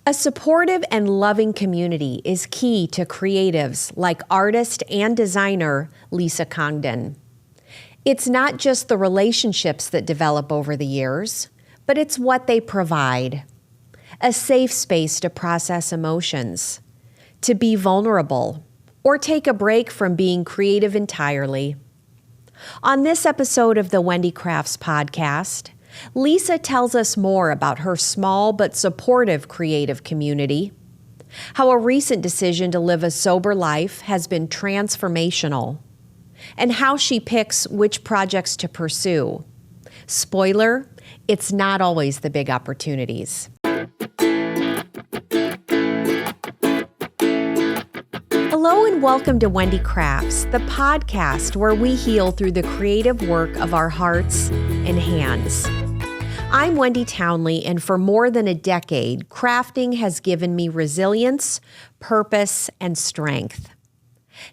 A supportive and loving community is key to creatives like artist and designer Lisa Congdon. It's not just the relationships that develop over the years, but it's what they provide. A safe space to process emotions, to be vulnerable, or take a break from being creative entirely. On this episode of the Wendy Crafts podcast, Lisa tells us more about her small but supportive creative community, how a recent decision to live a sober life has been transformational, and how she picks which projects to pursue. Spoiler, it's not always the big opportunities. Hello and welcome to Wendy Crafts, the podcast where we heal through the creative work of our hearts and hands. I'm Wendy Townley, and for more than a decade, crafting has given me resilience, purpose, and strength.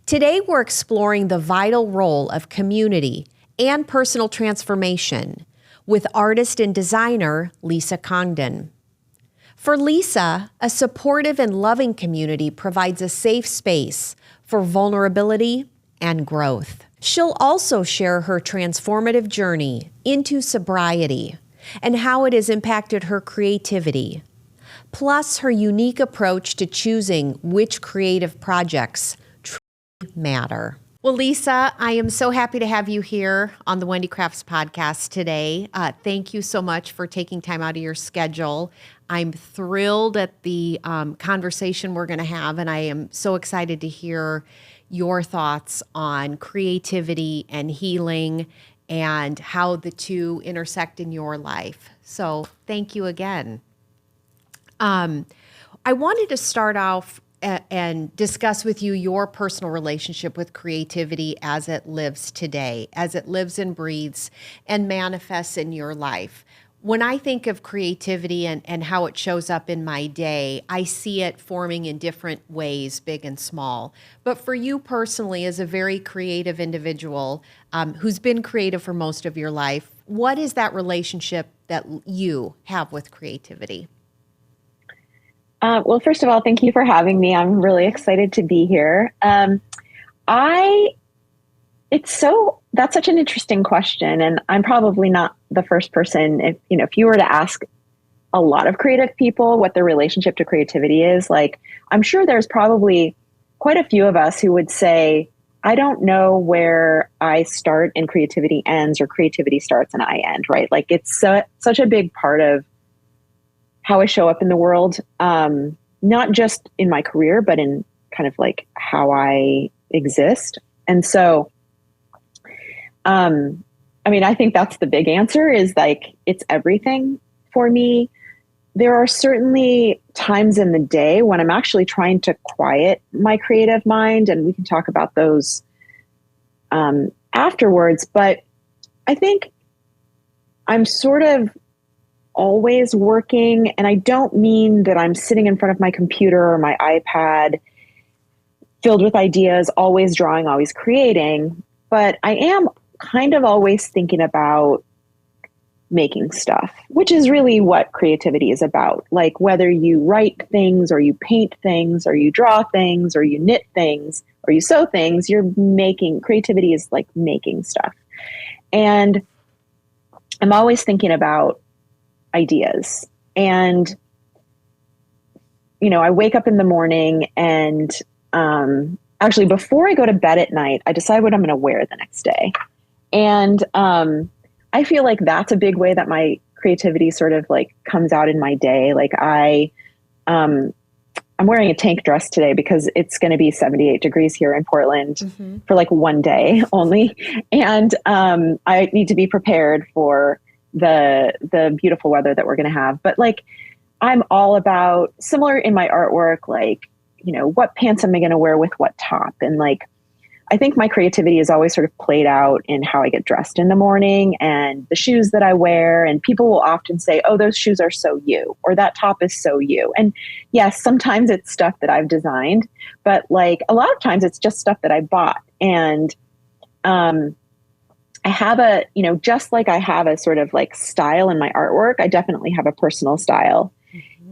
Today, we're exploring the vital role of community and personal transformation with artist and designer Lisa Congdon. For Lisa, a supportive and loving community provides a safe space for vulnerability and growth. She'll also share her transformative journey into sobriety and how it has impacted her creativity, plus her unique approach to choosing which creative projects truly matter. Well, Lisa, I am so happy to have you here on the Wendy Crafts podcast today. Thank you so much for taking time out of your schedule. I'm thrilled at the conversation we're going to have, and I am so excited to hear your thoughts on creativity and healing and how the two intersect in your life. So thank you again. I wanted to start off and discuss with you your personal relationship with creativity as it lives today, as it lives and breathes and manifests in your life. When I think of creativity and how it shows up in my day, I see it forming in different ways, big and small. But for you personally, as a very creative individual who's been creative for most of your life, what is that relationship that you have with creativity? Well, first of all, thank you for having me. I'm really excited to be here. That's such an interesting question. And I'm probably not the first person, if you were to ask a lot of creative people what their relationship to creativity is, like, I'm sure there's probably quite a few of us who would say, I don't know where I start and creativity ends, or creativity starts and I end, right? Like, it's such a big part of how I show up in the world, not just in my career, but in kind of like how I exist. And so, I think that's the big answer, is like, it's everything for me. There are certainly times in the day when I'm actually trying to quiet my creative mind, and we can talk about those afterwards. But I think I'm sort of always working, and I don't mean that I'm sitting in front of my computer or my iPad filled with ideas, always drawing, always creating, but I am kind of always thinking about making stuff, which is really what creativity is about. Like, whether you write things or you paint things or you draw things or you knit things or you sew things, creativity is like making stuff. And I'm always thinking about ideas. And, I wake up in the morning and actually before I go to bed at night, I decide what I'm going to wear the next day. And I feel like that's a big way that my creativity sort of like comes out in my day. Like I'm wearing a tank dress today because it's going to be 78 degrees here in Portland for like one day only. And I need to be prepared for the beautiful weather that we're going to have. But like, I'm all about, similar in my artwork, like, what pants am I going to wear with what top? And like, I think my creativity is always sort of played out in how I get dressed in the morning and the shoes that I wear. And people will often say, oh, those shoes are so you, or that top is so you. And yes, sometimes it's stuff that I've designed, but like a lot of times it's just stuff that I bought. And I have a, just like I have a sort of like style in my artwork, I definitely have a personal style.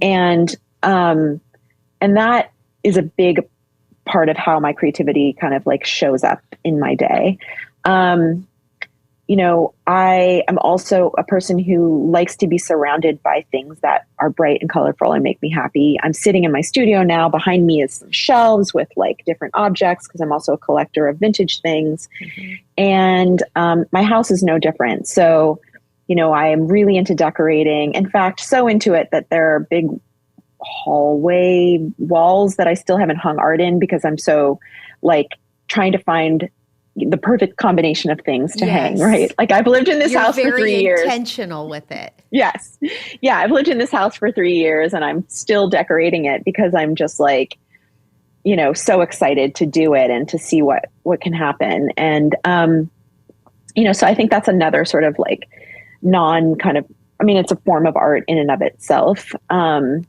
And And that is a big part of how my creativity kind of like shows up in my day. I am also a person who likes to be surrounded by things that are bright and colorful and make me happy. I'm sitting in my studio now. Behind me is some shelves with like different objects because I'm also a collector of vintage things. Mm-hmm. And my house is no different. So, I am really into decorating. In fact, so into it that there are big hallway walls that I still haven't hung art in because I'm so like trying to find the perfect combination of things to hang, right? Like I've lived in this house for 3 years. You're very intentional with it. Yes. Yeah. I've lived in this house for 3 years and I'm still decorating it because I'm just like, so excited to do it and to see what can happen. And, so I think that's another sort of like it's a form of art in and of itself. And,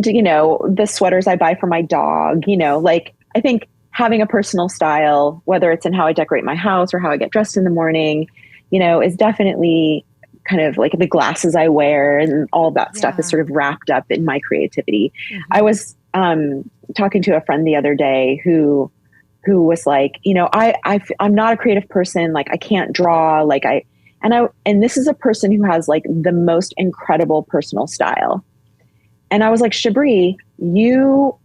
the sweaters I buy for my dog, I think having a personal style, whether it's in how I decorate my house or how I get dressed in the morning, is definitely kind of like the glasses I wear and all of that stuff is sort of wrapped up in my creativity. Mm-hmm. I was talking to a friend the other day who was like, I'm not a creative person. Like I can't draw. And this is a person who has like the most incredible personal style. And I was like, Shabri,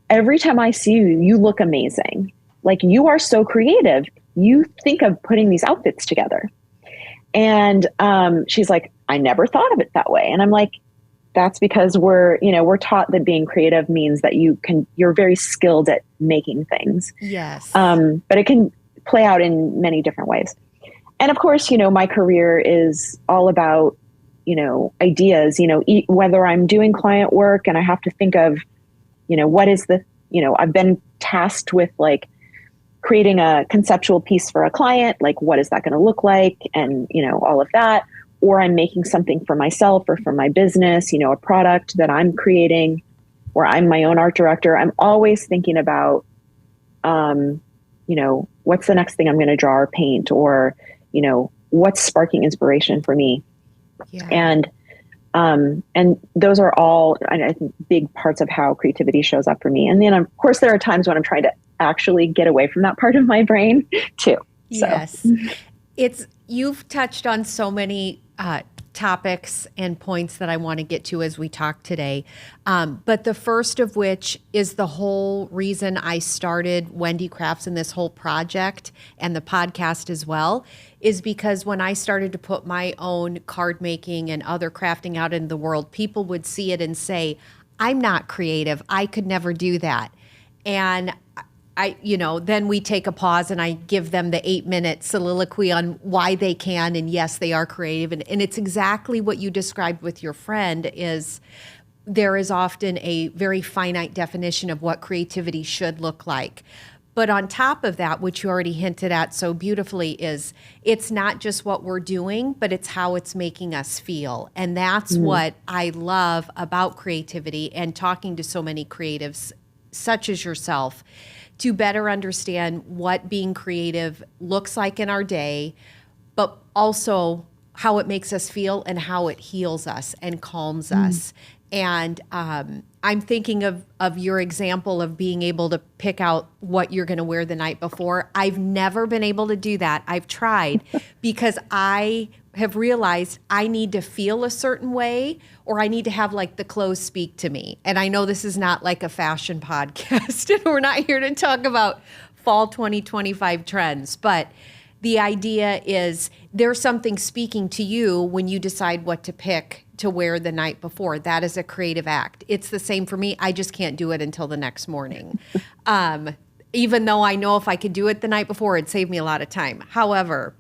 every time I see you, you look amazing. Like you are so creative. You think of putting these outfits together. And she's like, I never thought of it that way. And I'm like, that's because we're taught that being creative means that you're very skilled at making things. Yes. But it can play out in many different ways. And of course, my career is all about, ideas, whether I'm doing client work and I have to think of, what is I've been tasked with like creating a conceptual piece for a client, like what is that going to look like? And, all of that, or I'm making something for myself or for my business, a product that I'm creating, or I'm my own art director. I'm always thinking about, what's the next thing I'm going to draw or paint, or, what's sparking inspiration for me. Yeah. And those are all, I think, big parts of how creativity shows up for me. And then, of course, there are times when I'm trying to actually get away from that part of my brain too. So. Yes. You've touched on so many topics and points that I want to get to as we talk today. But the first of which is the whole reason I started Wendy Crafts and this whole project and the podcast as well, is because when I started to put my own card making and other crafting out in the world, people would see it and say, I'm not creative. I could never do that. And then we take a pause and I give them the 8-minute soliloquy on why they can. And yes, they are creative. And it's exactly what you described with your friend is there is often a very finite definition of what creativity should look like. But on top of that, which you already hinted at so beautifully, is it's not just what we're doing, but it's how it's making us feel. And that's what I love about creativity and talking to so many creatives, such as yourself, to better understand what being creative looks like in our day, but also how it makes us feel and how it heals us and calms us. And I'm thinking of your example of being able to pick out what you're going to wear the night before. I've never been able to do that. I've tried because I have realized I need to feel a certain way or I need to have like the clothes speak to me. And I know this is not like a fashion podcast and we're not here to talk about fall 2025 trends, but the idea is there's something speaking to you when you decide what to pick to wear the night before. That is a creative act. It's the same for me. I just can't do it until the next morning. Even though I know if I could do it the night before, it'd save me a lot of time. However,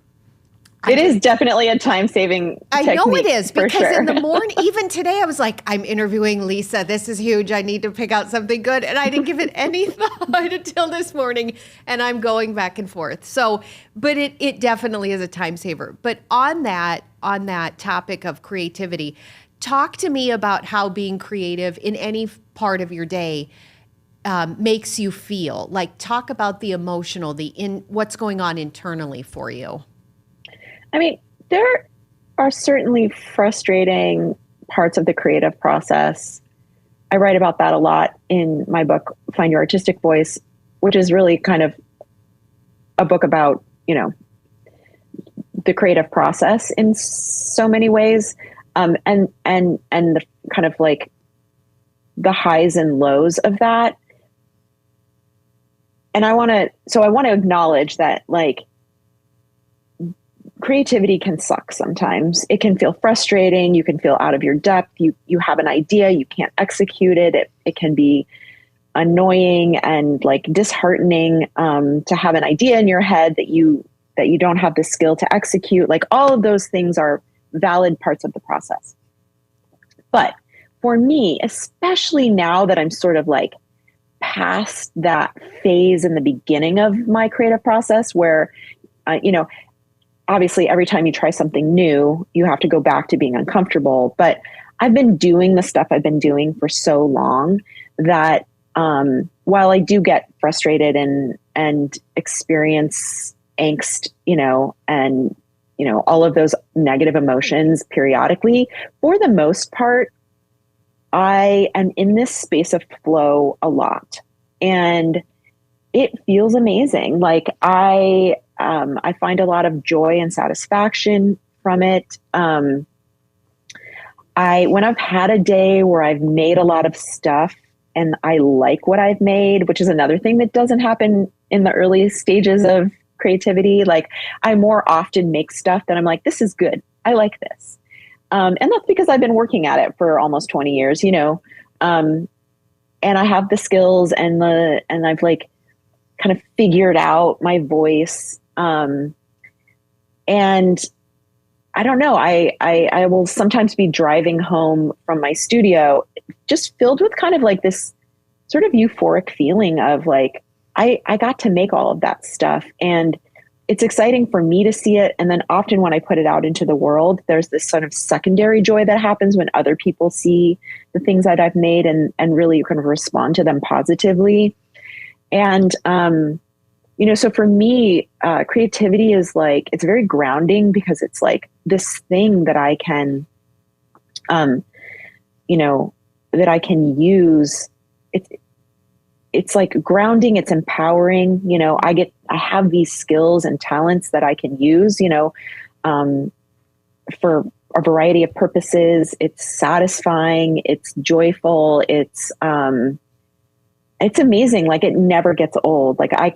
it is definitely a time-saving technique. I know it is because sure. in the morning, even today, I was like, I'm interviewing Lisa. This is huge. I need to pick out something good. And I didn't give it any thought until this morning. And I'm going back and forth. So, but it definitely is a time saver. But on that topic of creativity, talk to me about how being creative in any part of your day makes you feel. Like, talk about the emotional, what's going on internally for you. I mean, there are certainly frustrating parts of the creative process. I write about that a lot in my book, Find Your Artistic Voice, which is really kind of a book about, the creative process in so many ways. And the kind of like the highs and lows of that. And I want to acknowledge that, like, creativity can suck sometimes. It can feel frustrating. You can feel out of your depth. You have an idea, you can't execute it. It can be annoying and like disheartening to have an idea in your head that you don't have the skill to execute. Like, all of those things are valid parts of the process. But for me, especially now that I'm sort of like past that phase in the beginning of my creative process where, obviously every time you try something new, you have to go back to being uncomfortable. But I've been doing the stuff I've been doing for so long that while I do get frustrated and experience angst, and, all of those negative emotions periodically, for the most part, I am in this space of flow a lot, and it feels amazing. Like I find a lot of joy and satisfaction from it. When I've had a day where I've made a lot of stuff and I like what I've made, which is another thing that doesn't happen in the early stages of creativity. Like, I more often make stuff that I'm like, this is good. I like this. And that's because I've been working at it for almost 20 years, and I have the skills and I've like kind of figured out my voice. And I don't know, I will sometimes be driving home from my studio just filled with kind of like this sort of euphoric feeling of like, I got to make all of that stuff, and it's exciting for me to see it. And then often when I put it out into the world, there's this sort of secondary joy that happens when other people see the things that I've made and really kind of respond to them positively. And, so for me, creativity is like, it's very grounding because it's like this thing that I can, that I can use. It's like grounding, it's empowering, I have these skills and talents that I can use, for a variety of purposes. It's satisfying, it's joyful, it's amazing. Like, it never gets old. Like, I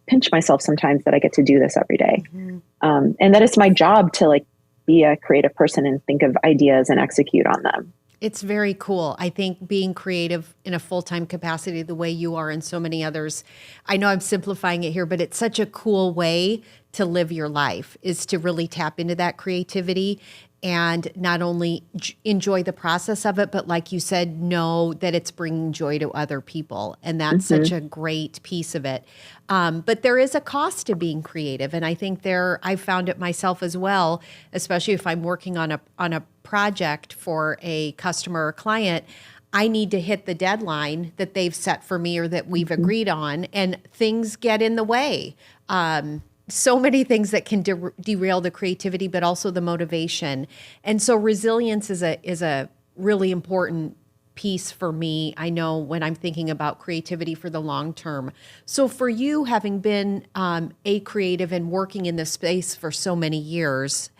pinch myself sometimes that I get to do this every day. Mm-hmm. And that it's my job to like be a creative person and think of ideas and execute on them. It's very cool. I think being creative in a full-time capacity the way you are and so many others, I know I'm simplifying it here, but it's such a cool way to live your life, is to really tap into that creativity and not only enjoy the process of it, but like you said, know that it's bringing joy to other people. And that's such a great piece of it. But there is a cost to being creative. And I think I've found it myself as well, especially if I'm working on a project for a customer or client. I need to hit the deadline that they've set for me or that we've agreed on, and things get in the way. So many things that can derail the creativity, but also the motivation. And so resilience is a really important piece for me, I know, when I'm thinking about creativity for the long term. So for you, having been a creative and working in this space for so many years,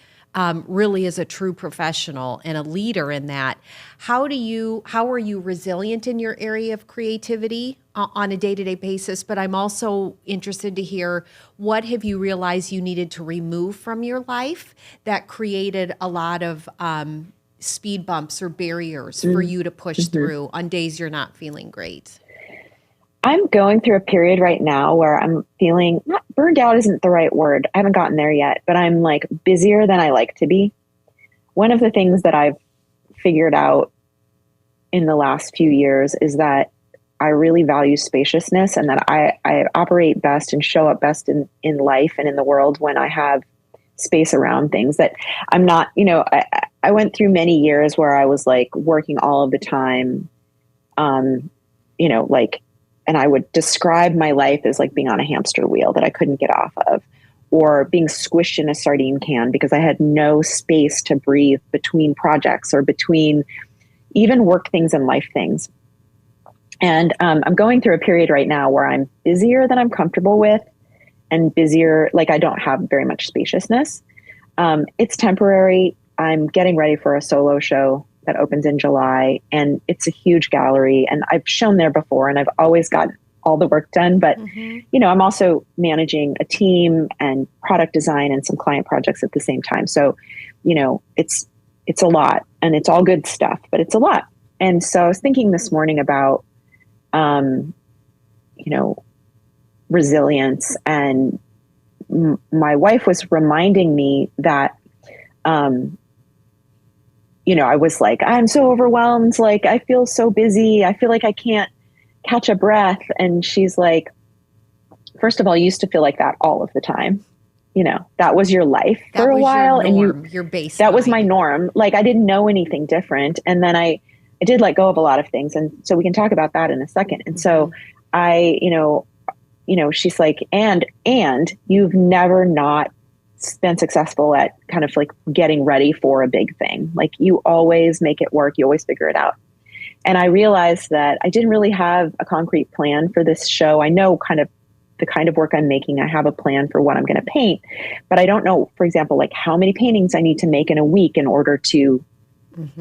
really as a true professional and a leader in that, how are you resilient in your area of creativity on a day-to-day basis? But I'm also interested to hear, what have you realized you needed to remove from your life that created a lot of speed bumps or barriers for you to push through on days you're not feeling great? I'm going through a period right now where I'm feeling, not burned out isn't the right word. I haven't gotten there yet, but I'm like busier than I like to be. One of the things that I've figured out in the last few years is that I really value spaciousness, and that I operate best and show up best in life and in the world when I have space around things. That I'm not, I went through many years where I was like working all of the time, and I would describe my life as like being on a hamster wheel that I couldn't get off of, or being squished in a sardine can because I had no space to breathe between projects or between, even work things and life things. And I'm going through a period right now where I'm busier than I'm comfortable with, and busier, like I don't have very much spaciousness. It's temporary. I'm getting ready for a solo show that opens in July, and it's a huge gallery, and I've shown there before, and I've always gotten all the work done. But, you know, I'm also managing a team and product design and some client projects at the same time. So, you know, it's a lot, and it's all good stuff, but it's a lot. And so I was thinking this morning about, you know, resilience, and my wife was reminding me that, you know, I was like, I'm so overwhelmed. Like, I feel so busy. I feel like I can't catch a breath. And she's like, first of all, you used to feel like that all of the time. You know, that was your life for a while. Your norm, your baseline. That was my norm. Like, I didn't know anything different. And then I did let go of a lot of things. And so we can talk about that in a second. And so you know, she's like, and you've never not been successful at kind of like getting ready for a big thing. Like, you always make it work. You always figure it out. And I realized that I didn't really have a concrete plan for this show. I know kind of the kind of work I'm making. I have a plan for what I'm going to paint, but I don't know, for example, like how many paintings I need to make in a week in order to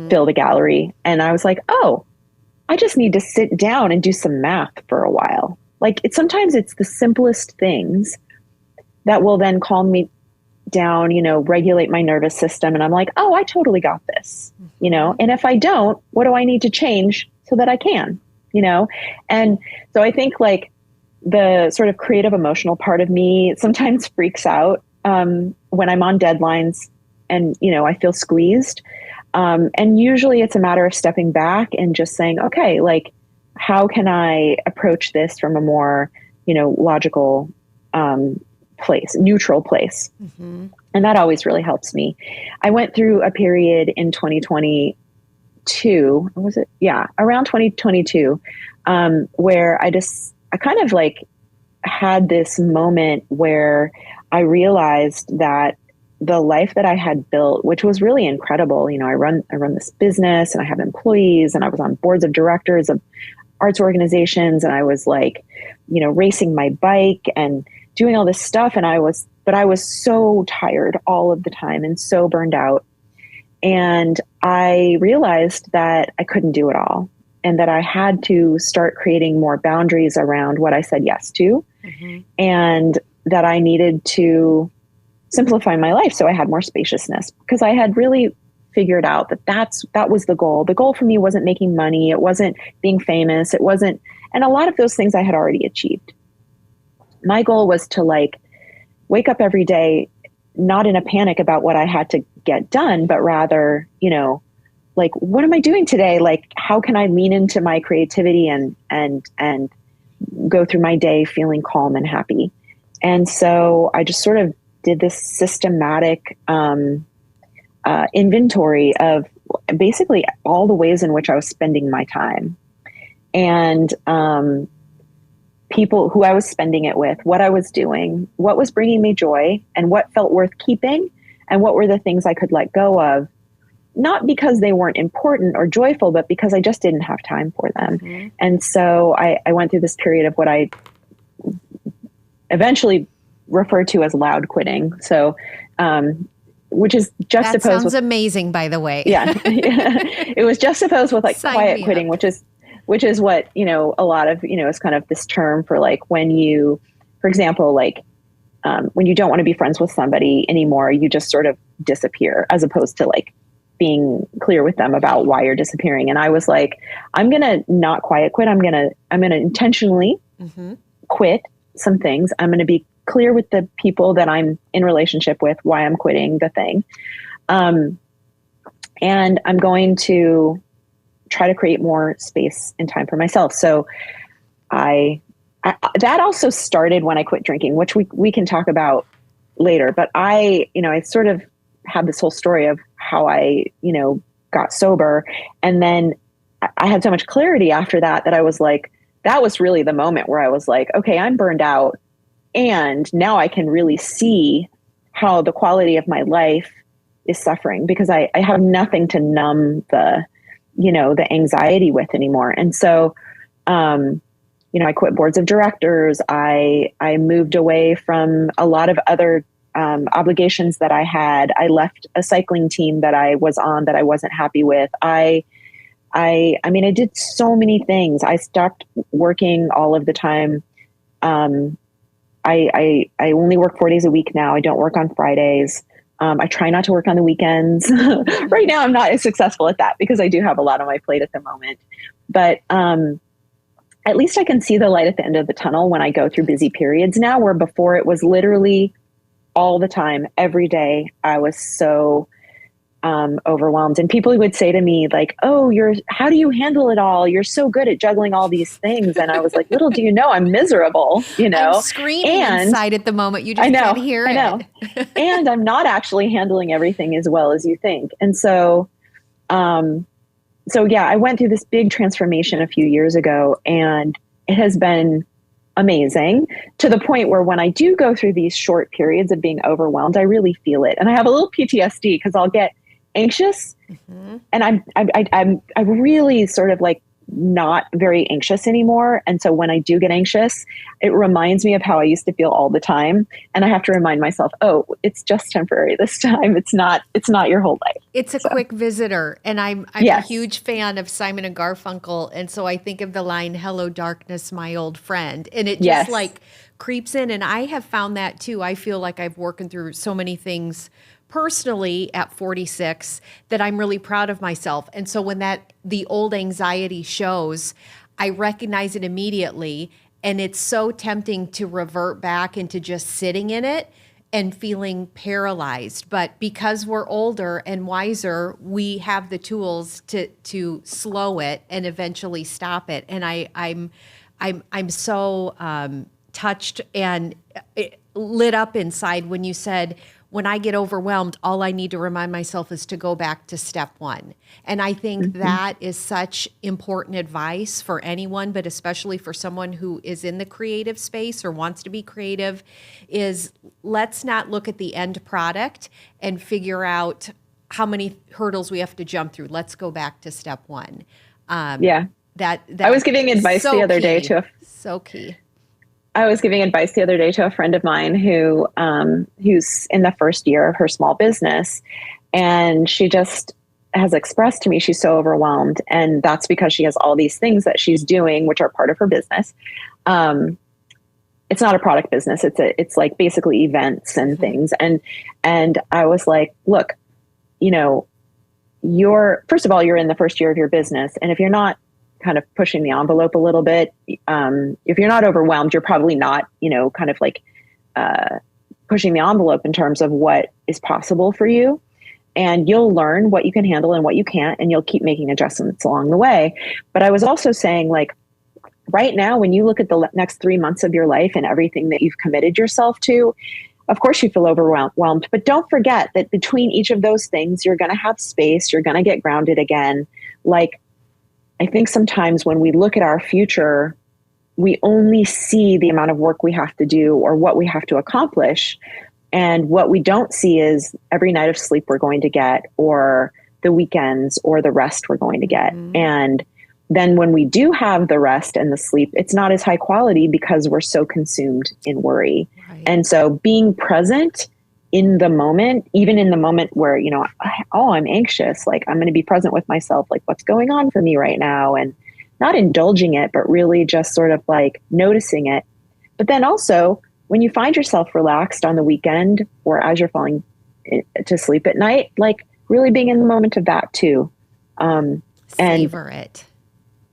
build a gallery. And I was like, oh, I just need to sit down and do some math for a while. Like, sometimes it's the simplest things that will then calm me down, you know, regulate my nervous system. And I'm like, oh, I totally got this, you know, and if I don't, what do I need to change so that I can, you know? And so I think like the sort of creative emotional part of me sometimes freaks out when I'm on deadlines and, you know, I feel squeezed. And usually it's a matter of stepping back and just saying, okay, like, how can I approach this from a more, you know, logical place, neutral place? And that always really helps me. I went through a period in 2022, was it? Yeah, around 2022, where I kind of like had this moment where I realized that the life that I had built, which was really incredible, you know, I run this business and I have employees and I was on boards of directors of arts organizations, and I was like, you know, racing my bike and doing all this stuff. And I was so tired all of the time and so burned out. And I realized that I couldn't do it all, and that I had to start creating more boundaries around what I said yes to, and that I needed to simplify my life so I had more spaciousness, because I had really figured out that was the goal. The goal for me wasn't making money. It wasn't being famous. It wasn't, and a lot of those things I had already achieved. My goal was to like wake up every day, not in a panic about what I had to get done, but rather, you know, like, what am I doing today? Like, how can I lean into my creativity and go through my day feeling calm and happy? And so I just sort of did this systematic inventory of basically all the ways in which I was spending my time, and people who I was spending it with, what I was doing, what was bringing me joy, and what felt worth keeping, and what were the things I could let go of, not because they weren't important or joyful, but because I just didn't have time for them. And so I went through this period of what I eventually referred to as loud quitting. So, which is juxtaposed. That sounds amazing, by the way. Yeah. It was juxtaposed with like quiet quitting, which is what, you know, a lot of, you know, is kind of this term for like when you, for example, like when you don't want to be friends with somebody anymore, you just sort of disappear, as opposed to like being clear with them about why you're disappearing. And I was like, I'm going to not quiet quit. I'm going to intentionally quit some things. I'm going to be clear with the people that I'm in relationship with, why I'm quitting the thing. And I'm going to try to create more space and time for myself. So I that also started when I quit drinking, which we can talk about later. But I sort of had this whole story of how I, got sober. And then I had so much clarity after that I was like, that was really the moment where I was like, okay, I'm burned out. And now I can really see how the quality of my life is suffering, because I have nothing to numb the the anxiety with anymore. And so, I quit boards of directors. I moved away from a lot of other obligations that I had. I left a cycling team that I was on that I wasn't happy with. I did so many things. I stopped working all of the time. I only work 4 days a week now. I don't work on Fridays. I try not to work on the weekends. Right now, I'm not as successful at that because I do have a lot on my plate at the moment. But at least I can see the light at the end of the tunnel when I go through busy periods now, where before it was literally all the time, every day. I was so overwhelmed. And people would say to me like, "Oh, how do you handle it all? You're so good at juggling all these things." And I was like, little do you know, I'm miserable, I'm screaming inside at the moment. You just can't hear it. And I'm not actually handling everything as well as you think. And so, yeah, I went through this big transformation a few years ago, and it has been amazing, to the point where when I do go through these short periods of being overwhelmed, I really feel it. And I have a little PTSD because I'll get anxious, and I'm really sort of like not very anxious anymore. And so when I do get anxious, it reminds me of how I used to feel all the time. And I have to remind myself, oh, it's just temporary this time. It's not your whole life. It's a quick visitor. And I'm Yes. a huge fan of Simon and Garfunkel. And so I think of the line, "Hello, darkness, my old friend." And it just like creeps in. And I have found that too. I feel like I've worked through so many things personally at 46 that I'm really proud of myself. And so when the old anxiety shows, I recognize it immediately. And it's so tempting to revert back into just sitting in it and feeling paralyzed. But because we're older and wiser, we have the tools to slow it and eventually stop it. And I'm so touched and lit up inside when you said, when I get overwhelmed, all I need to remind myself is to go back to step one. And I think that is such important advice for anyone, but especially for someone who is in the creative space or wants to be creative, is let's not look at the end product and figure out how many hurdles we have to jump through. Let's go back to step one. That I was giving advice the other day to so key. I was giving advice the other day to a friend of mine who's in the first year of her small business, and she just has expressed to me she's so overwhelmed, and that's because she has all these things that she's doing, which are part of her business. It's not a product business; it's like basically events and things. And I was like, look, first of all, you're in the first year of your business, and if you're not kind of pushing the envelope a little bit, if you're not overwhelmed, you're probably not, kind of like pushing the envelope in terms of what is possible for you. And you'll learn what you can handle and what you can't, and you'll keep making adjustments along the way. But I was also saying, like, right now, when you look at the next 3 months of your life and everything that you've committed yourself to, of course you feel overwhelmed, but don't forget that between each of those things, you're going to have space, you're going to get grounded again. Like, I think sometimes when we look at our future, we only see the amount of work we have to do or what we have to accomplish. And what we don't see is every night of sleep we're going to get, or the weekends, or the rest we're going to get. And then when we do have the rest and the sleep, it's not as high quality because we're so consumed in worry. Right. And so being present in the moment, even in the moment where, I'm anxious, like I'm going to be present with myself, like what's going on for me right now, and not indulging it, but really just sort of like noticing it. But then also when you find yourself relaxed on the weekend or as you're falling to sleep at night, like really being in the moment of that too. Savor it.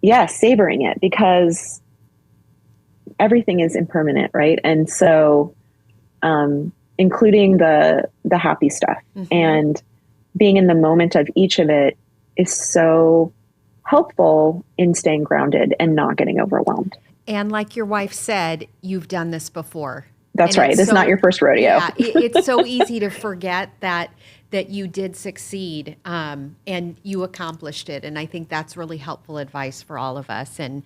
Yeah, savoring it, because everything is impermanent, right? And so, including the happy stuff, and being in the moment of each of it is so helpful in staying grounded and not getting overwhelmed. And like your wife said, you've done this before. That's right. It's not your first rodeo. Yeah, it's so easy to forget that you did succeed, and you accomplished it. And I think that's really helpful advice for all of us. And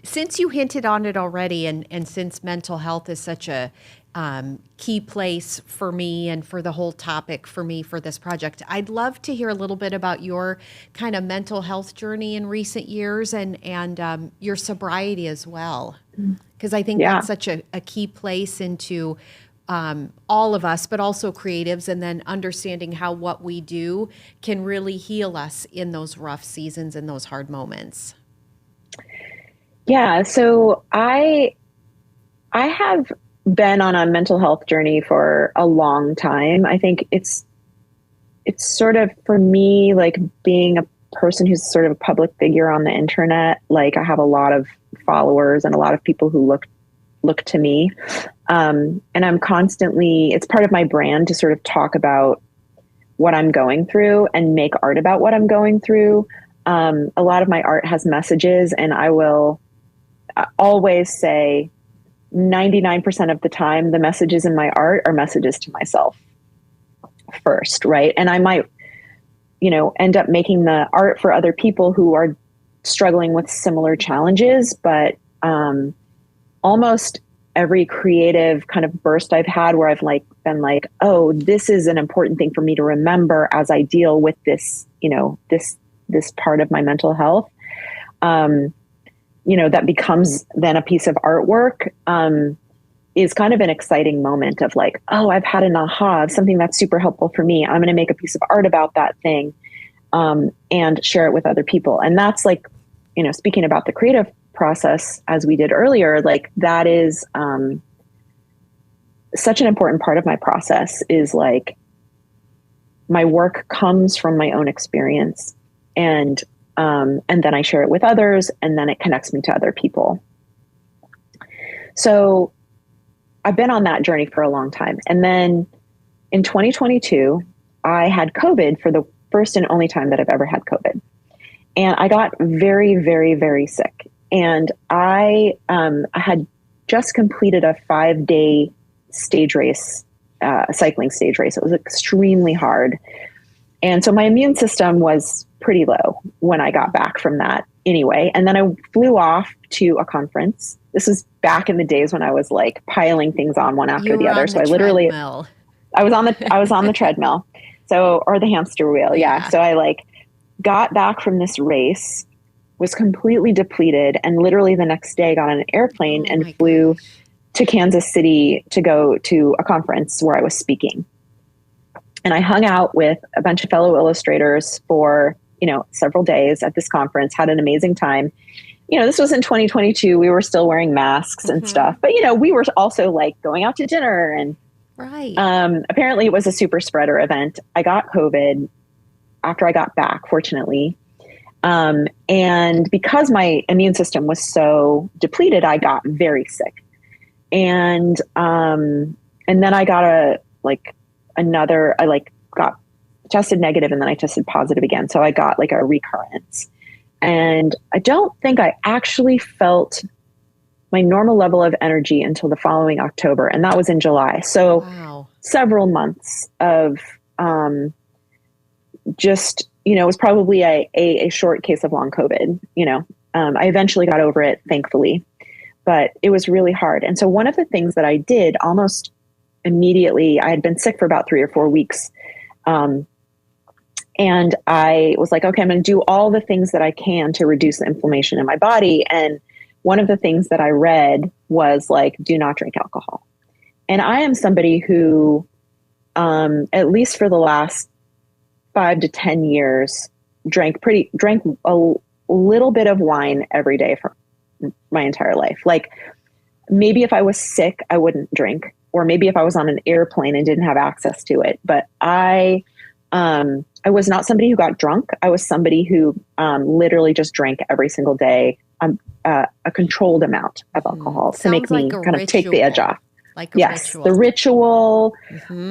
since you hinted on it already, and since mental health is such a key place for me and for the whole topic for me for this project, I'd love to hear a little bit about your kind of mental health journey in recent years and your sobriety as well. Because I think that's such a key place into all of us, but also creatives, and then understanding how what we do can really heal us in those rough seasons and those hard moments. Yeah. So I have been on a mental health journey for a long time. I think it's sort of, for me, like being a person who's sort of a public figure on the internet. Like, I have a lot of followers and a lot of people who look to me. And I'm constantly, it's part of my brand to sort of talk about what I'm going through and make art about what I'm going through. A lot of my art has messages, and I will always say 99% of the time, the messages in my art are messages to myself first, right? And I might, end up making the art for other people who are struggling with similar challenges, but almost every creative kind of burst I've had where I've been like, oh, this is an important thing for me to remember as I deal with this, this part of my mental health. That becomes then a piece of artwork, is kind of an exciting moment of like, oh, I've had an aha of something that's super helpful for me. I'm going to make a piece of art about that thing, and share it with other people. And that's like, speaking about the creative process, as we did earlier, like that is such an important part of my process, is like my work comes from my own experience, and then I share it with others, and then it connects me to other people. So I've been on that journey for a long time. And then in 2022, I had COVID for the first and only time that I've ever had COVID. And I got very, very, very sick. And I had just completed a 5-day stage race, cycling stage race. It was extremely hard. And so my immune system was pretty low when I got back from that anyway. And then I flew off to a conference. This was back in the days when I was like piling things on one after the other. So I literally, I was on the treadmill. So, or the hamster wheel. Yeah. So I got back from this race, was completely depleted, and literally the next day got on an airplane and flew to Kansas City to go to a conference where I was speaking. And I hung out with a bunch of fellow illustrators for, several days at this conference, had an amazing time. This was in 2022. We were still wearing masks and stuff, but, we were also going out to dinner, and apparently it was a super spreader event. I got COVID after I got back, fortunately. And because my immune system was so depleted, I got very sick. And then I got I got tested negative, and then I tested positive again. So I got a recurrence, and I don't think I actually felt my normal level of energy until the following October. And that was in July. So several months of, just, it was probably a short case of long COVID. I eventually got over it, thankfully, but it was really hard. And so one of the things that I did almost immediately, I had been sick for about 3 or 4 weeks. And I was like, okay, I'm going to do all the things that I can to reduce the inflammation in my body. And one of the things that I read was do not drink alcohol. And I am somebody who, at least for the last 5 to 10 years, drank a little bit of wine every day for my entire life. Maybe if I was sick, I wouldn't drink, or maybe if I was on an airplane and didn't have access to it. But I was not somebody who got drunk. I was somebody who literally just drank every single day, a controlled amount of alcohol to make me kind of take the edge off. Ritual. The ritual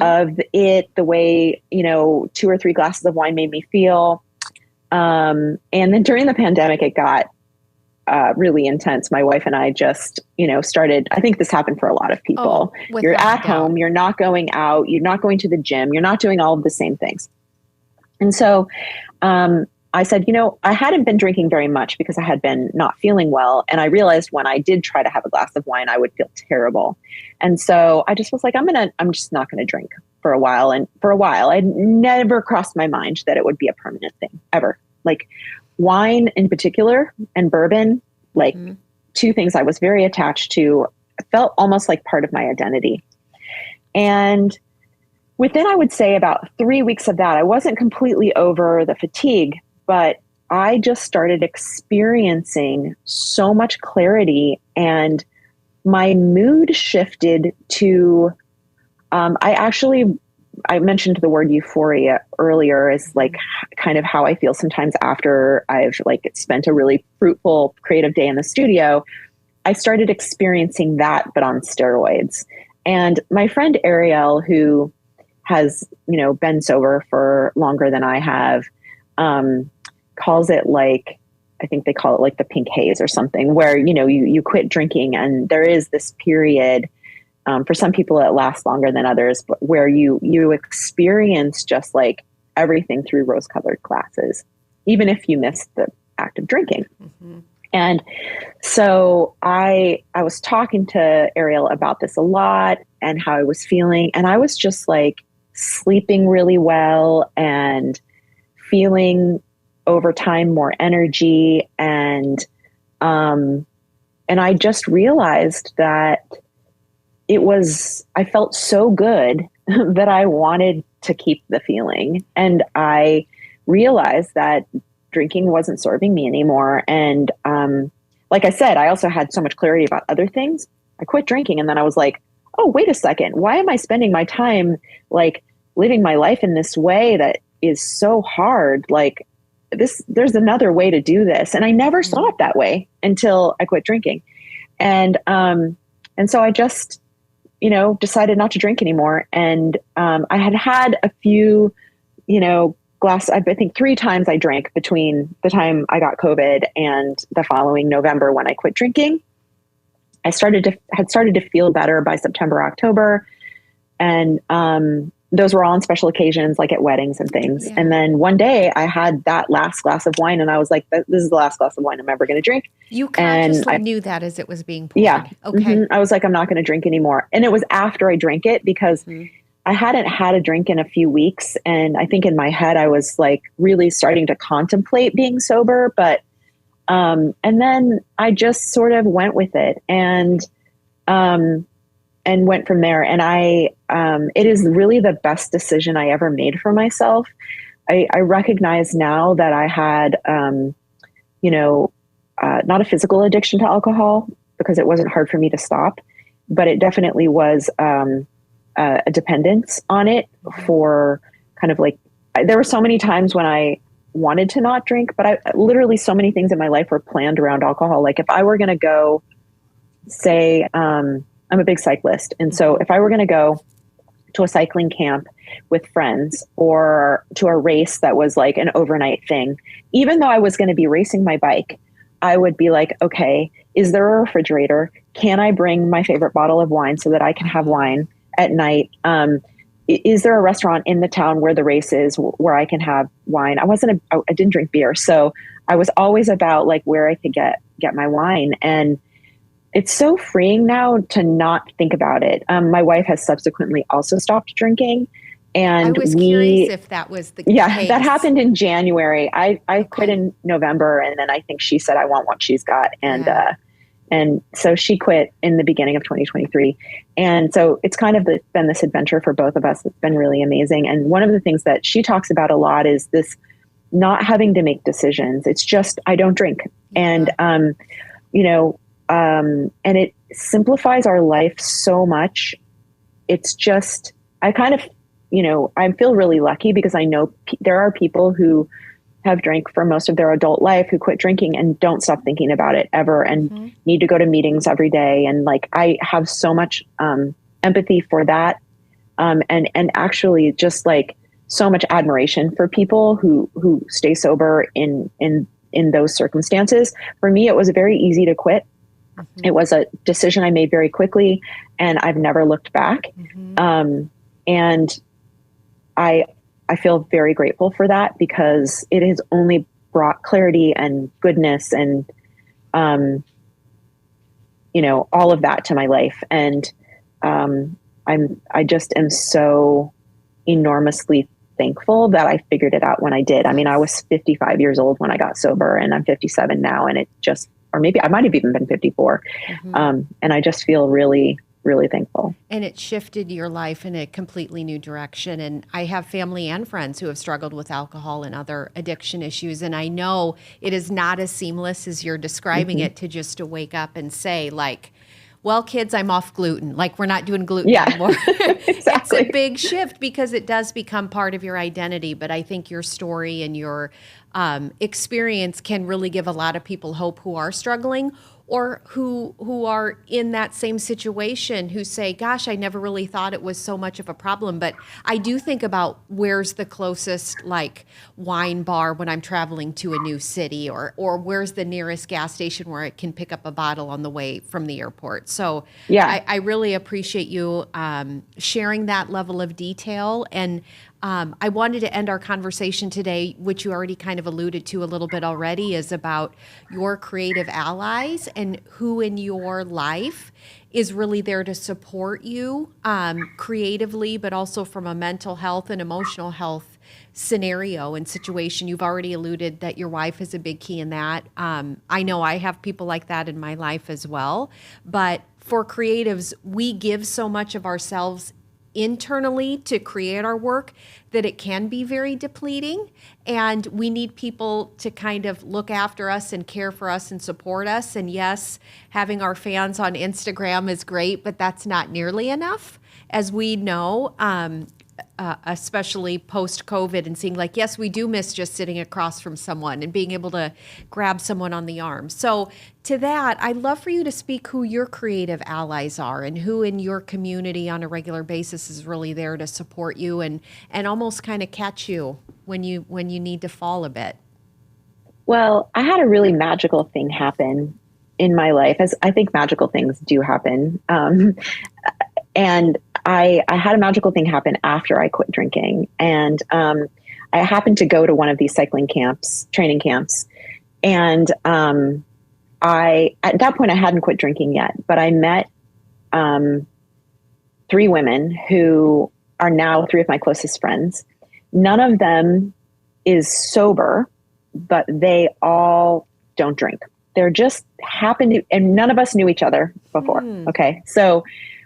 of it, the way, 2 or 3 glasses of wine made me feel. And then during the pandemic, it got really intense. My wife and I just, started, I think this happened for a lot of people. You're at home, you're not going out, you're not going to the gym, you're not doing all of the same things. And so, I said, I hadn't been drinking very much because I had been not feeling well. And I realized when I did try to have a glass of wine, I would feel terrible. And so I just was like, I'm just not going to drink for a while. And for a while, it never crossed my mind that it would be a permanent thing ever. Like wine in particular and bourbon, like two things I was very attached to, felt almost like part of my identity. And within, I would say about 3 weeks of that, I wasn't completely over the fatigue, but I just started experiencing so much clarity, and my mood shifted to, I mentioned the word euphoria earlier as like kind of how I feel sometimes after I've like spent a really fruitful creative day in the studio. I started experiencing that, but on steroids. And my friend Ariel, who has, been sober for longer than I have, calls it like, I think they call it like the pink haze or something, where, you quit drinking and there is this period, for some people it lasts longer than others, but where you experience just like everything through rose-colored glasses, even if you miss the act of drinking. Mm-hmm. And so I was talking to Ariel about this a lot and how I was feeling, and I was just like sleeping really well and feeling over time more energy. And I just realized that I felt so good that I wanted to keep the feeling. And I realized that drinking wasn't serving me anymore. And like I said, I also had so much clarity about other things. I quit drinking. And then I was like, oh, wait a second. Why am I spending my time like living my life in this way that is so hard? Like there's another way to do this. And I never saw it that way until I quit drinking. And so I just, decided not to drink anymore. And I had a few, glass, I think 3 times I drank between the time I got COVID and the following November when I quit drinking. I had started to feel better by September, October. And those were all on special occasions, like at weddings and things. Yeah. And then one day I had that last glass of wine and I was like, this is the last glass of wine I'm ever going to drink. You consciously knew that as it was being poured. Yeah. Okay. Mm-hmm. I was like, I'm not going to drink anymore. And it was after I drank it because I hadn't had a drink in a few weeks. And I think in my head, I was like really starting to contemplate being sober. But, and then I just sort of went with it and went from there. And it is really the best decision I ever made for myself. I recognize now that I had, not a physical addiction to alcohol because it wasn't hard for me to stop, but it definitely was, a dependence on it for kind of like, there were so many times when I wanted to not drink, but literally so many things in my life were planned around alcohol. Like if I were going to go say, I'm a big cyclist. And so if I were going to go to a cycling camp with friends or to a race that was like an overnight thing, even though I was going to be racing my bike, I would be like, okay, is there a refrigerator? Can I bring my favorite bottle of wine so that I can have wine at night? Is there a restaurant in the town where the race is where I can have wine? I didn't drink beer. So I was always about like where I could get my wine. And it's so freeing now to not think about it. My wife has subsequently also stopped drinking. And I was curious if that was the case. That happened in January. I quit in November, and then I think she said, I want what she's got. And so she quit in the beginning of 2023. And so it's kind of been this adventure for both of us. It's been really amazing. And one of the things that she talks about a lot is this not having to make decisions. It's just, I don't drink. Yeah. And, and it simplifies our life so much. It's just, I kind of, I feel really lucky because I know there are people who have drank for most of their adult life who quit drinking and don't stop thinking about it ever and need to go to meetings every day. And like, I have so much empathy for that. And actually just like so much admiration for people who stay sober in those circumstances. For me, it was very easy to quit. It was a decision I made very quickly and I've never looked back. And I feel very grateful for that because it has only brought clarity and goodness and, all of that to my life. And I just am so enormously thankful that I figured it out when I did. I mean, I was 55 years old when I got sober, and I'm 57 now, and it just, or maybe I might have even been 54. And I just feel really, really thankful. And it shifted your life in a completely new direction. And I have family and friends who have struggled with alcohol and other addiction issues. And I know it is not as seamless as you're describing it to just to wake up and say, like, well, kids, I'm off gluten. Like, we're not doing gluten anymore. Exactly. It's a big shift because it does become part of your identity. But I think your story and your experience can really give a lot of people hope who are struggling or who are in that same situation, who say, gosh, I never really thought it was so much of a problem. But I do think about where's the closest like wine bar when I'm traveling to a new city, or where's the nearest gas station where I can pick up a bottle on the way from the airport. So I really appreciate you sharing that level of detail. And I wanted to end our conversation today, which you already kind of alluded to a little bit already, is about your creative allies and who in your life is really there to support you creatively, but also from a mental health and emotional health scenario and situation. You've already alluded that your wife is a big key in that. I know I have people like that in my life as well. But for creatives, we give so much of ourselves internally to create our work that it can be very depleting, and we need people to kind of look after us and care for us and support us. And yes, having our fans on Instagram is great, but that's not nearly enough, as we know, especially post-COVID, and seeing like, yes, we do miss just sitting across from someone and being able to grab someone on the arm. So to that, I'd love for you to speak who your creative allies are and who in your community on a regular basis is really there to support you and almost kind of catch you when you need to fall a bit. Well, I had a really magical thing happen in my life, as I think magical things do happen. And I had a magical thing happen after I quit drinking. And I happened to go to one of these cycling camps, training camps. And at that point, I hadn't quit drinking yet, but I met 3 women who are now 3 of my closest friends. None of them is sober, but they all don't drink. They're just happened to, and none of us knew each other before. Okay. So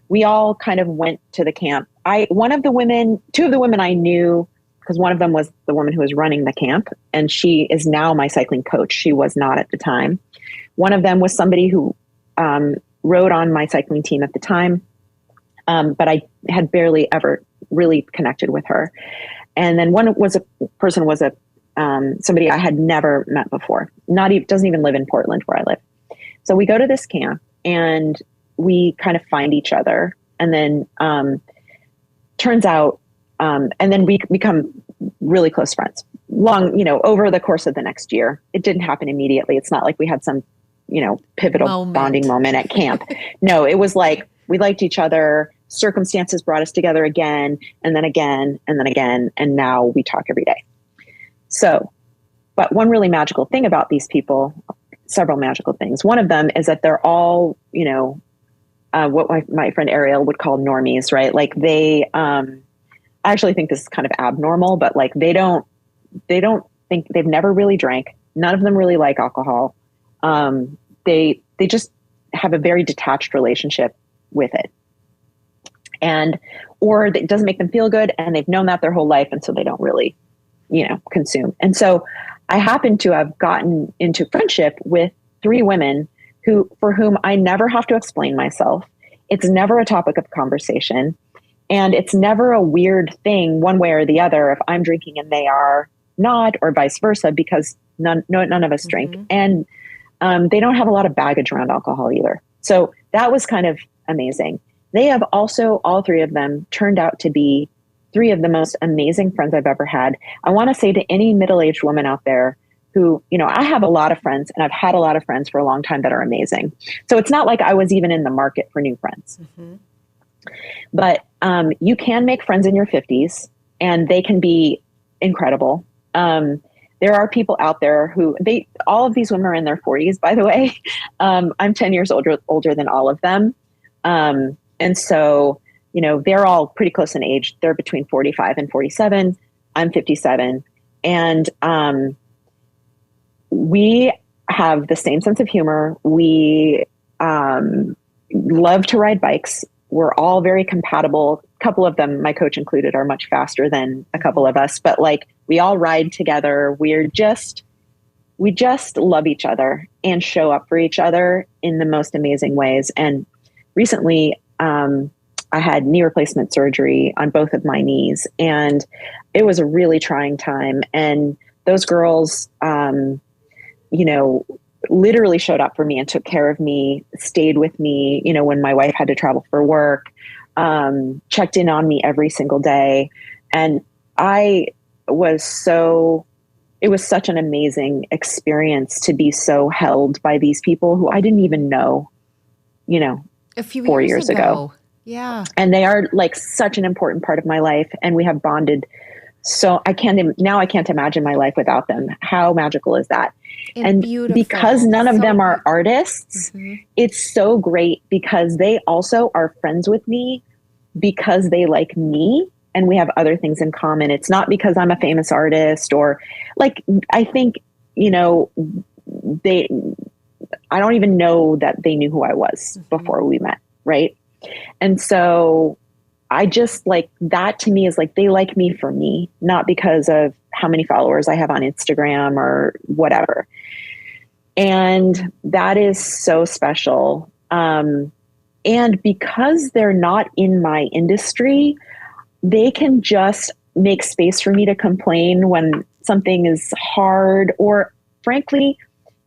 we all kind of went to the camp. 2 of the women I knew, because one of them was the woman who was running the camp, and she is now my cycling coach. She was not at the time. One of them was somebody who rode on my cycling team at the time, but I had barely ever really connected with her. And then one was somebody I had never met before. Doesn't even live in Portland where I live. So we go to this camp and we kind of find each other, and then turns out, and then we become really close friends. Over the course of the next year. It didn't happen immediately. It's not like we had some, pivotal bonding moment at camp. No, it was like we liked each other. Circumstances brought us together again, and then again, and then again, and now we talk every day. So, but one really magical thing about these people, several magical things. One of them is that they're all, what my friend Ariel would call normies, right? Like they, I actually think this is kind of abnormal, but like they don't think, they've never really drank. None of them really like alcohol. They just have a very detached relationship with it. Or it doesn't make them feel good, and they've known that their whole life. And so they don't really, consume. And so I happen to have gotten into friendship with 3 women for whom I never have to explain myself. It's never a topic of conversation, and it's never a weird thing one way or the other if I'm drinking and they are not, or vice versa, because none of us drink. And they don't have a lot of baggage around alcohol either. So that was kind of amazing. They have also, all 3 of them, turned out to be 3 of the most amazing friends I've ever had. I want to say to any middle-aged woman out there who, I have a lot of friends, and I've had a lot of friends for a long time that are amazing. So it's not like I was even in the market for new friends. But you can make friends in your 50s, and they can be incredible. there are people out there who all of these women are in their 40s, by the way. I'm 10 years older than all of them. And so, they're all pretty close in age. They're between 45 and 47. I'm 57. And we have the same sense of humor. We love to ride bikes. We're all very compatible. A couple of them, my coach included, are much faster than a couple of us, but like we all ride together. We just love each other and show up for each other in the most amazing ways. And recently, I had knee replacement surgery on both of my knees, and it was a really trying time. And those girls, literally showed up for me and took care of me, stayed with me, when my wife had to travel for work, checked in on me every single day. And it was such an amazing experience to be so held by these people who I didn't even know, a few 4 years ago. Yeah. And they are like such an important part of my life, and we have bonded. So I can't imagine my life without them. How magical is that? And because none of them are artists, it's so great because they also are friends with me because they like me and we have other things in common. It's not because I'm a famous artist or like, I think, I don't even know that they knew who I was before we met. Right. And so I just like that to me is like, they like me for me, not because of how many followers I have on Instagram or whatever. And that is so special. And because they're not in my industry, they can just make space for me to complain when something is hard. Or frankly,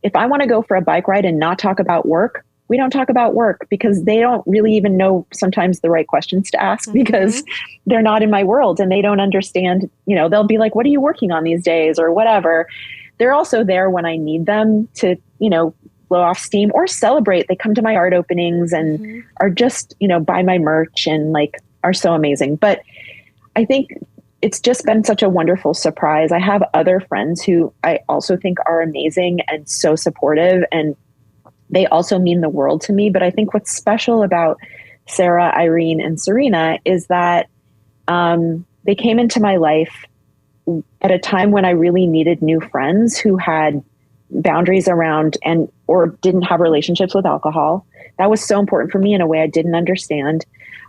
if I want to go for a bike ride and not talk about work, we don't talk about work because they don't really even know sometimes the right questions to ask because they're not in my world and they don't understand, they'll be like, what are you working on these days or whatever. They're also there when I need them to, blow off steam or celebrate. They come to my art openings and are just, buy my merch and like are so amazing. But I think it's just been such a wonderful surprise. I have other friends who I also think are amazing and so supportive, and they also mean the world to me. But I think what's special about Sarah, Irene, and Serena is that they came into my life at a time when I really needed new friends who had boundaries around or didn't have relationships with alcohol. That was so important for me in a way I didn't understand,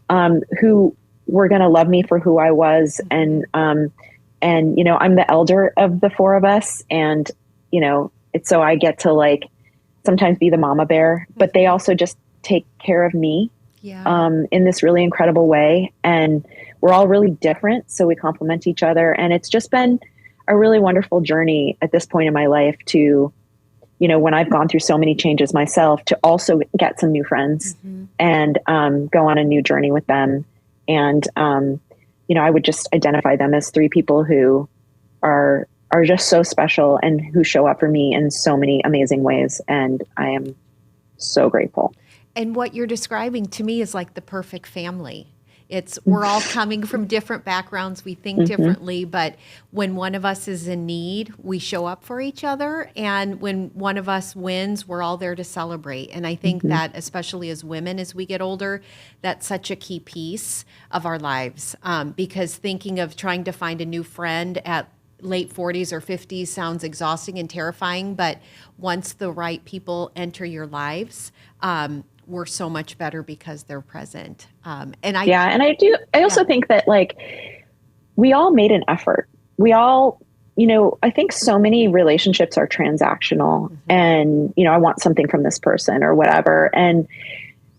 who were going to love me for who I was. And I'm the elder of the four of us. And, it's so I get to like sometimes be the mama bear, but they also just take care of me in this really incredible way. And we're all really different, so we complement each other. And it's just been a really wonderful journey at this point in my life to, when I've gone through so many changes myself, to also get some new friends and go on a new journey with them. And, I would just identify them as three people who are just so special and who show up for me in so many amazing ways. And I am so grateful. And what you're describing to me is like the perfect family. We're all coming from different backgrounds. We think differently, but when one of us is in need, we show up for each other. And when one of us wins, we're all there to celebrate. And I think that especially as women, as we get older, that's such a key piece of our lives. Because thinking of trying to find a new friend at late 40s or 50s sounds exhausting and terrifying. But once the right people enter your lives, we're so much better because they're present. I also think that like we all made an effort. We all, I think so many relationships are transactional and, I want something from this person or whatever. And,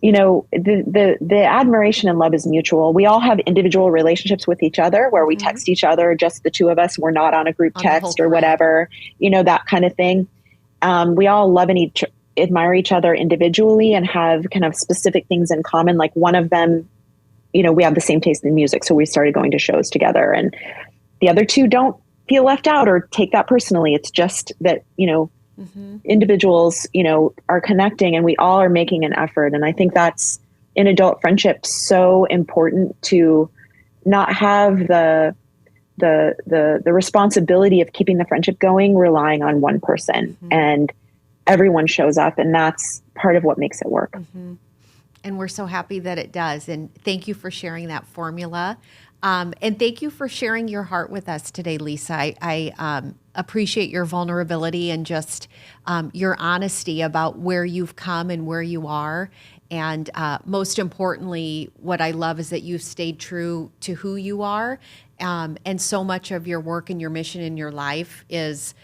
the admiration and love is mutual. We all have individual relationships with each other where we text each other, just the two of us. We're not on a group text or whatever, that kind of thing. We all love and admire each other individually and have kind of specific things in common. Like one of them, we have the same taste in music. So we started going to shows together, and the other two don't feel left out or take that personally. It's just that, individuals, are connecting and we all are making an effort. And I think that's in adult friendships so important to not have the the responsibility of keeping the friendship going relying on one person, and everyone shows up, and that's part of what makes it work. And we're so happy that it does. And thank you for sharing that formula. And thank you for sharing your heart with us today, Lisa. I appreciate your vulnerability and just your honesty about where you've come and where you are. And most importantly, what I love is that you've stayed true to who you are. And so much of your work and your mission in your life is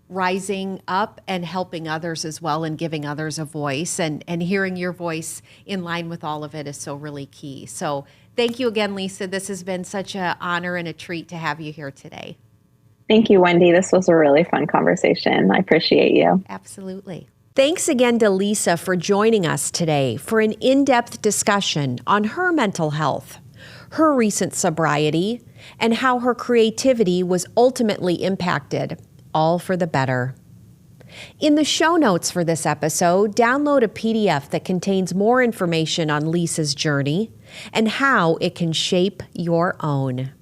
rising up and helping others as well, and giving others a voice, and hearing your voice in line with all of it is so really key. So thank you again, Lisa. This has been such an honor and a treat to have you here today. Thank you, Wendy. This was a really fun conversation. I appreciate you. Absolutely. Thanks again to Lisa for joining us today for an in-depth discussion on her mental health, her recent sobriety, and how her creativity was ultimately impacted, all for the better. In the show notes for this episode, download a PDF that contains more information on Lisa's journey and how it can shape your own.